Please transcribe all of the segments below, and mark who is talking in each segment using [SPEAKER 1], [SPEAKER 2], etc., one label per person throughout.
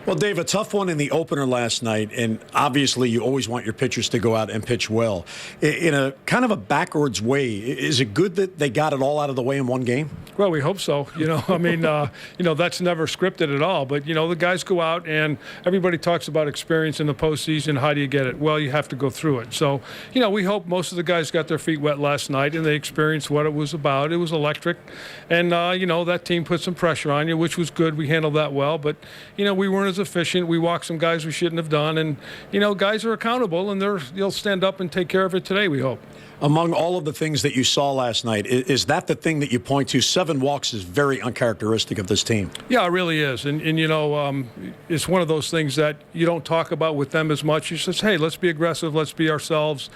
[SPEAKER 1] Well, Dave, a tough one in the opener last night, and obviously you always want your pitchers to go out and pitch well. In a kind of a backwards way, is it good that they got it all out of the way in one game?
[SPEAKER 2] Well, we hope so. I mean, that's never scripted at all. But, the guys go out and everybody talks about experience in the postseason. How do you get it? Well, you have to go through it. So, we hope most of the guys got their feet wet last night and they experienced what it was about. It was electric. And, that team put some pressure on you, which was good. We handled that well. But, we weren't as efficient. We walked some guys we shouldn't have done. And, guys are accountable and they'll stand up and take care of it today, we hope.
[SPEAKER 1] Among all of the things that you saw last night, is that the thing that you point to? 7 walks is very uncharacteristic of this team.
[SPEAKER 2] Yeah, it really is. And it's one of those things that you don't talk about with them as much. You says, hey, let's be aggressive. Let's be ourselves.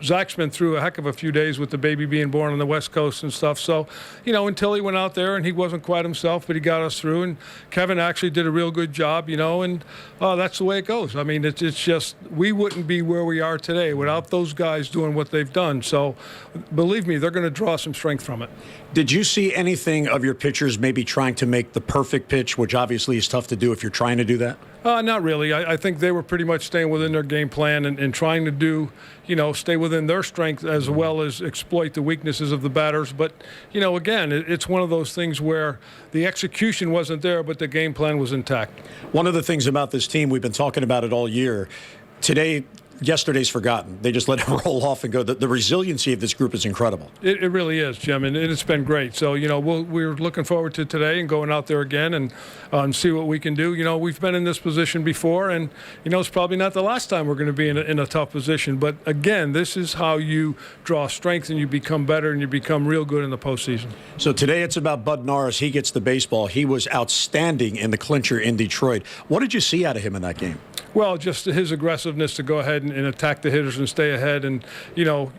[SPEAKER 2] Zach's been through a heck of a few days with the baby being born on the West Coast and stuff. So, until he went out there and he wasn't quite himself, but he got us through. And Kevin actually did a real good job, and that's the way it goes. I mean, it's just we wouldn't be where we are today without those guys doing what they've done. So, believe me, they're going to draw some strength from it.
[SPEAKER 1] Did you see anything of your pitchers maybe trying to make the perfect pitch, which obviously is tough to do if you're trying to do that?
[SPEAKER 2] Not really. I think they were pretty much staying within their game plan and trying to do, stay within their strength as well as exploit the weaknesses of the batters. But, again, it's one of those things where the execution wasn't there, but the game plan was intact.
[SPEAKER 1] One of the things about this team, we've been talking about it all year. Today, yesterday's forgotten. They just let it roll off and go. The resiliency of this group is incredible.
[SPEAKER 2] It really is, Jim, and it's been great. So, we're looking forward to today and going out there again and see what we can do. We've been in this position before, and, it's probably not the last time we're going to be in a tough position. But, again, this is how you draw strength and you become better and you become real good in the postseason.
[SPEAKER 1] So today it's about Bud Norris. He gets the baseball. He was outstanding in the clincher in Detroit. What did you see out of him in that game?
[SPEAKER 2] Well, just his aggressiveness to go ahead and attack the hitters and stay ahead, and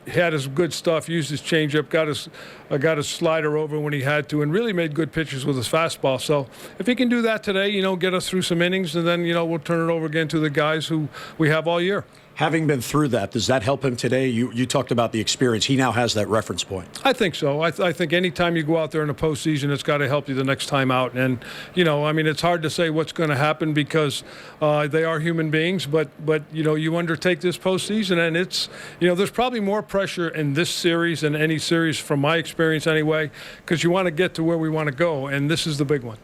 [SPEAKER 2] had his good stuff, used his changeup, got his slider over when he had to, and really made good pitches with his fastball. So if he can do that today, get us through some innings, and then we'll turn it over again to the guys who we have all year.
[SPEAKER 1] Having been through that, does that help him today? You talked about the experience. He now has that reference point.
[SPEAKER 2] I think so. I think any time you go out there in the postseason, it's got to help you the next time out. And, it's hard to say what's going to happen because they are human beings. But you undertake this postseason, and it's, there's probably more pressure in this series than any series from my experience anyway, because you want to get to where we want to go, and this is the big one.